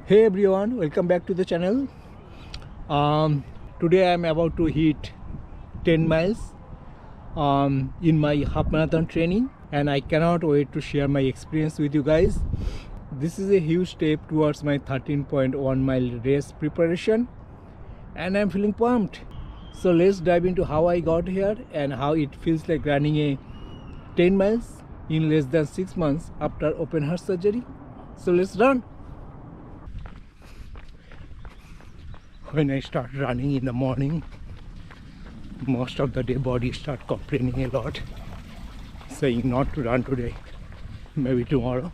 Hey everyone, welcome back to the channel. Today I am about to hit 10 miles in my half marathon training, and I cannot wait to share my experience with you guys. This is a huge step towards my 13.1 mile race preparation, and I'm feeling pumped. So let's dive into how I got here and how it feels like running a 10 miles in less than 6 months after open heart surgery. So let's run. When I start running in the morning, most of the day body start complaining a lot, saying not to run today, maybe tomorrow.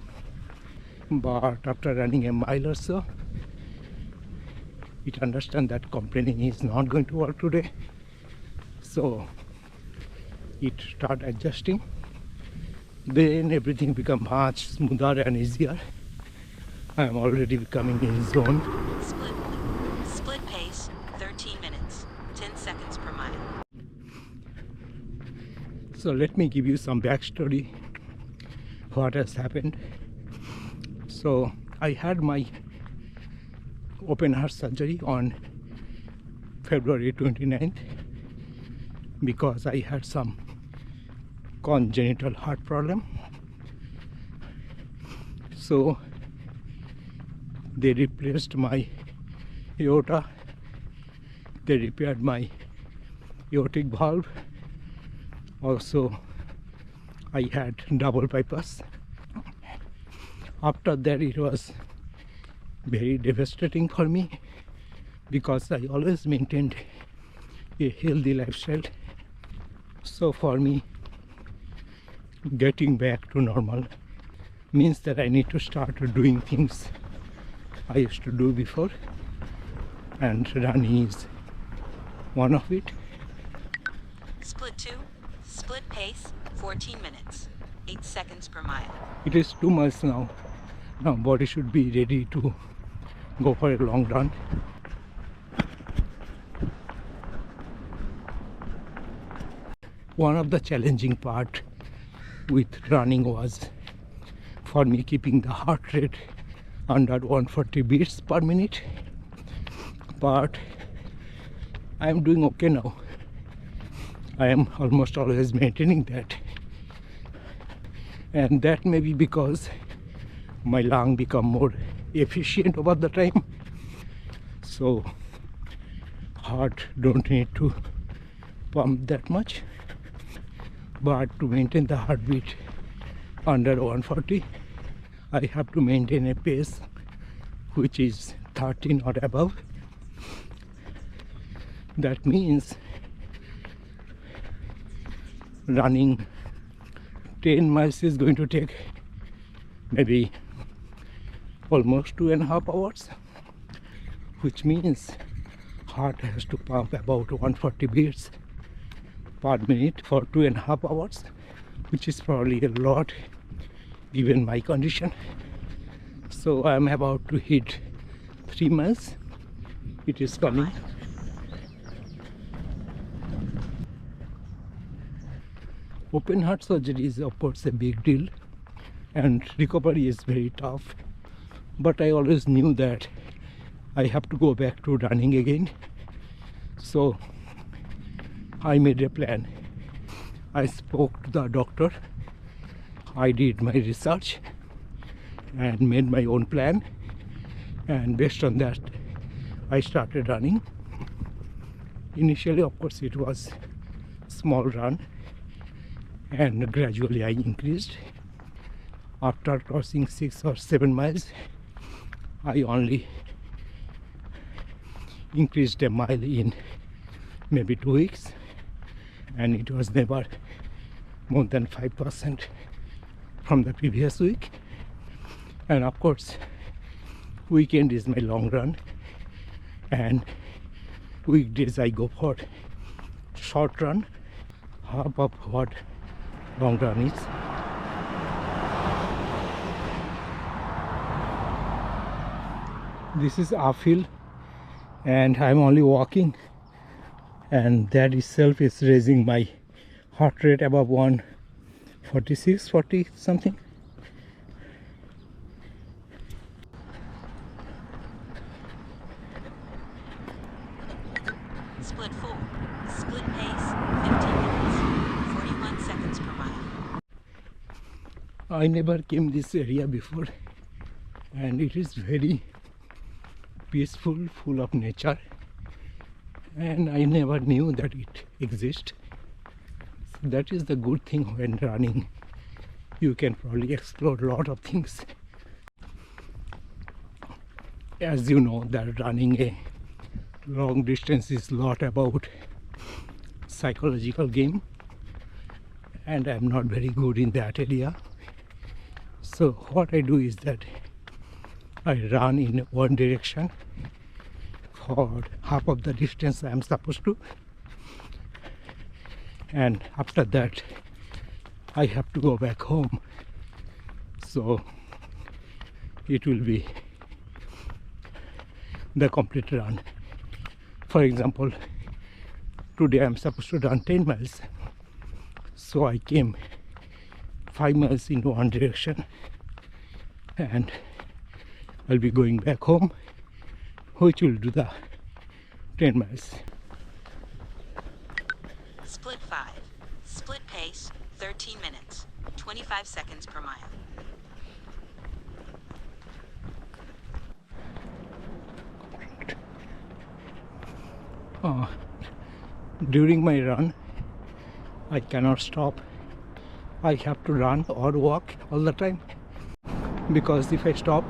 But after running a mile or so, it understands that complaining is not going to work today. So it start adjusting. Then everything become much smoother and easier. I am already becoming in zone. Split pace, 13 minutes, 10 seconds per mile. So let me give you some backstory what has happened. So I had my open heart surgery on February 29th because I had some congenital heart problem. So they replaced my aorta, they repaired my aortic valve. Also I had double bypass. After that it was very devastating for me because I always maintained a healthy lifestyle. So for me, getting back to normal means that I need to start doing things I used to do before, and running is one of it. Split 2, split pace, 14 minutes, 8 seconds per mile. It is 2 miles now. Now body should be ready to go for a long run. One of the challenging part with running was for me keeping the heart rate under 140 beats per minute, but I am doing okay now. I am almost always maintaining that, and that may be because my lung become more efficient over the time, so heart don't need to pump that much. But to maintain the heartbeat under 140, I have to maintain a pace which is 13 or above. That means running 10 miles is going to take maybe almost 2.5 hours, which means heart has to pump about 140 beats per minute for 2.5 hours, which is probably a lot given my condition. So I am about to hit 3 miles. It is coming. Open heart surgery is of course a big deal, and recovery is very tough, but I always knew that I have to go back to running again. So I made a plan. I spoke to the doctor, I did my research and made my own plan, and based on that I started running. Initially of course it was small run, and gradually I increased. After crossing 6 or 7 miles, I only increased a mile in maybe 2 weeks, and it was never more than 5% from the previous week. And of course weekend is my long run, and weekdays I go for short run, half of what long run is. This is uphill and I'm only walking, and that itself is raising my heart rate above 146, 40 something. Split 4. Split pace, 15 minutes. 41 seconds per mile. I never came this area before, and it is very peaceful, full of nature, and I never knew that it exists. So that is the good thing when running. You can probably explore a lot of things. As you know, that running a long distance is a lot about psychological game, and I'm not very good in that area. So what I do is that I run in one direction for half of the distance I am supposed to, and after that I have to go back home. So it will be the complete run. For example, today I am supposed to run 10 miles. So I came 5 miles in one direction, and I'll be going back home, which will do the 10 miles. Split 5. Split pace, 13 minutes. 25 seconds per mile. During my run, I cannot stop. I have to run or walk all the time, because if I stop,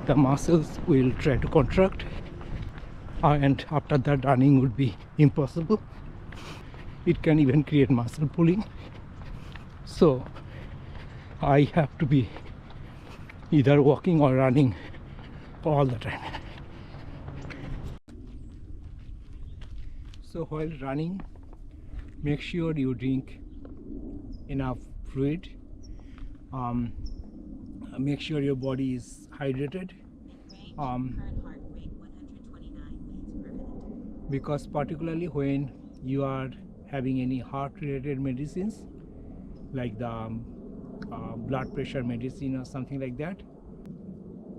the muscles will try to contract, and after that running would be impossible. It can even create muscle pulling. So I have to be either walking or running all the time. So while running, make sure you drink enough fluid. Make sure your body is hydrated. Current heart rate 129 beats per minute. Because particularly when you are having any heart related medicines like the blood pressure medicine or something like that,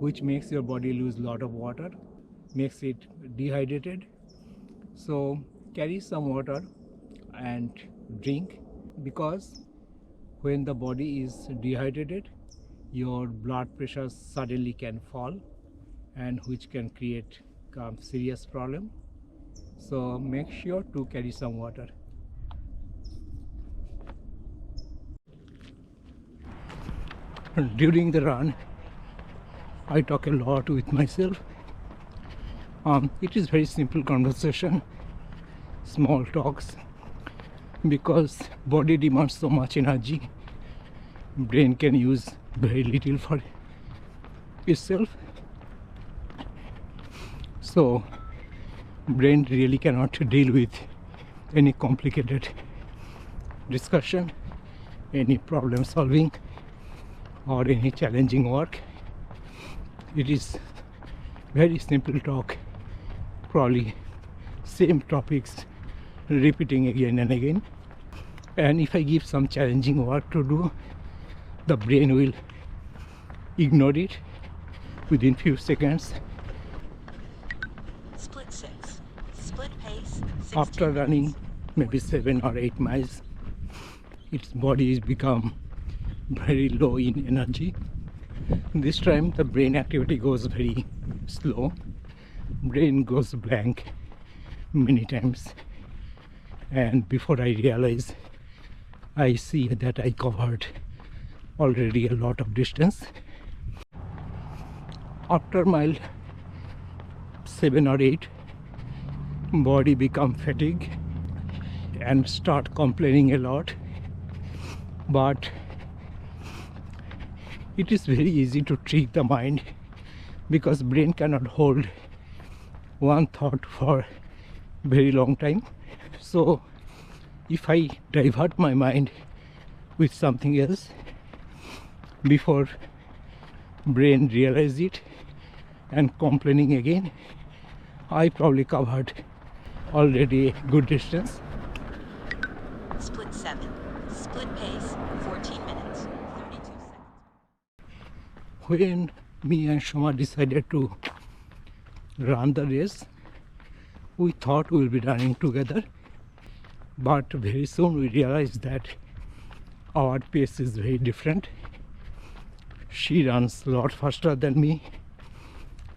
which makes your body lose a lot of water, makes it dehydrated. So carry some water and drink, because when the body is dehydrated, your blood pressure suddenly can fall, and which can create serious problem. So make sure to carry some water. During the run, I talk a lot with myself. It is very simple conversation, small talks, because body demands so much energy, brain can use very little for itself. So brain really cannot deal with any complicated discussion, any problem solving, or any challenging work. It is very simple talk, probably same topics repeating again and again. And if I give some challenging work to do, the brain will ignore it within few seconds. Split 6. Split pace, 16 After running minutes. maybe 7 or 8 miles, its body is become very low in energy. This time the brain activity goes very slow. Brain goes blank many times, and before I realize, I see that I covered already a lot of distance. After mile 7 or 8, body become fatigued and start complaining a lot. But it is very easy to trick the mind, because brain cannot hold one thought for very long time. So if I divert my mind with something else, before brain realize it and complaining again, I probably covered already a good distance. Split 7. Split pace, 14 minutes, 32 seconds. When me and Shoma decided to run the race, We thought we will be running together, but very soon we realized that our pace is very different. She runs a lot faster than me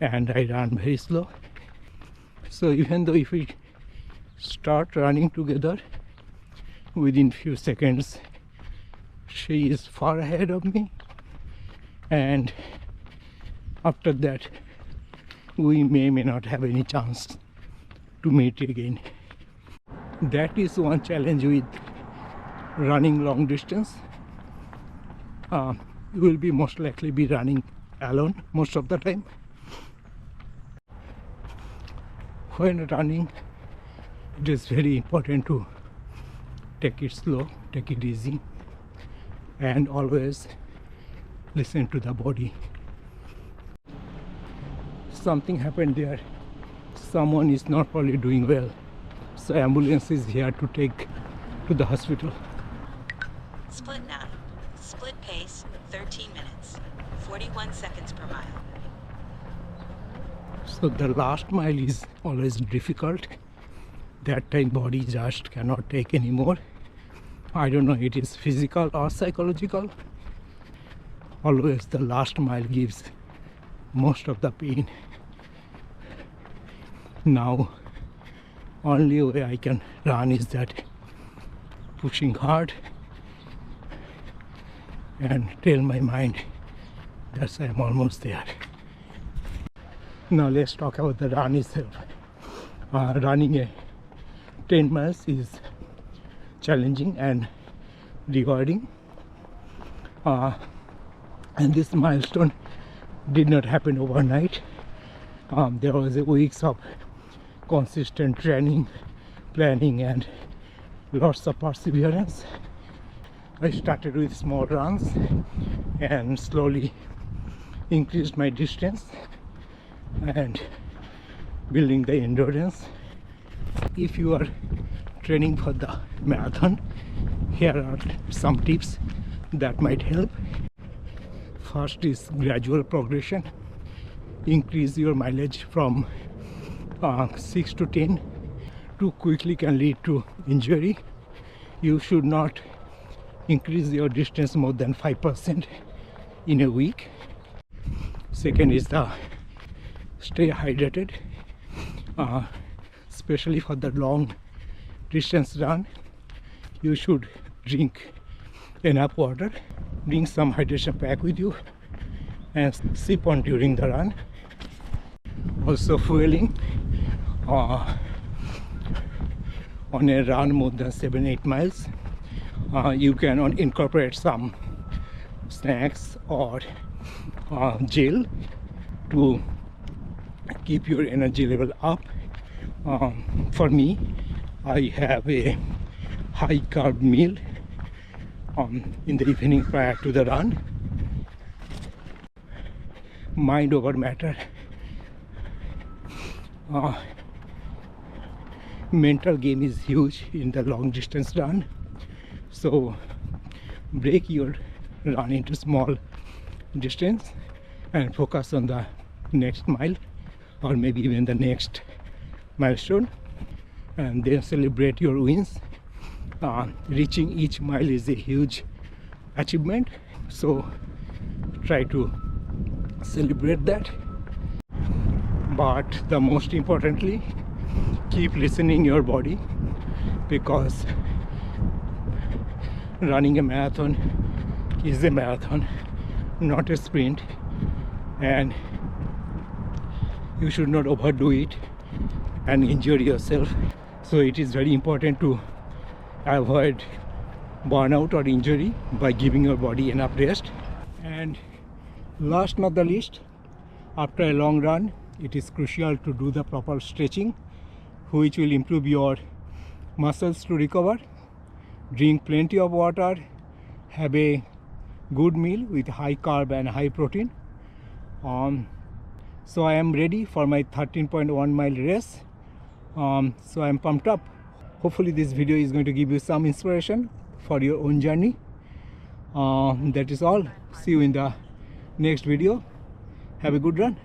and I run very slow. So even though if we start running together, within few seconds she is far ahead of me, and after that we may not have any chance to meet again. That is one challenge with running long distance. You will be most likely be running alone most of the time. When running, it is very important to take it slow, take it easy, and always listen to the body. Something happened there. Someone is not probably doing well, so ambulance is here to take to the hospital. Split 9. Split pace, 13 minutes. 41 seconds per mile. So the last mile is always difficult. That time body just cannot take anymore. I don't know, it is physical or psychological. Always the last mile gives most of the pain. Now only way I can run is that pushing hard and tell my mind that I'm almost there. Now let's talk about the run itself. Running a 10 miles is challenging and rewarding, and this milestone did not happen overnight. There was weeks of consistent training, planning, and lots of perseverance. I started with small runs and slowly increased my distance and building the endurance. If you are training for the marathon, here are some tips that might help. First is gradual progression. Increase your mileage from 6 to 10. Too quickly can lead to injury. You should not increase your distance more than 5% in a week. Second is the stay hydrated, especially for the long distance run. You should drink enough water. Bring some hydration pack with you and sip on during the run. Also fueling. On a run more than 7-8 miles, you can incorporate some snacks or gel to keep your energy level up. For me, I have a high carb meal in the evening prior to the run. Mind over matter. Mental game is huge in the long distance run, so break your run into small distance and focus on the next mile or maybe even the next milestone, and then celebrate your wins. Reaching each mile is a huge achievement, so try to celebrate that. But the most importantly, keep listening your body, because running a marathon is a marathon, not a sprint, and you should not overdo it and injure yourself. So it is very important to avoid burnout or injury by giving your body enough rest. And last not the least, after a long run, it is crucial to do the proper stretching, which will improve your muscles to recover. Drink plenty of water, have a good meal with high carb and high protein. So I am ready for my 13.1 mile race. So I am pumped up. Hopefully this video is going to give you some inspiration for your own journey. That is all. See you in the next video. Have a good run.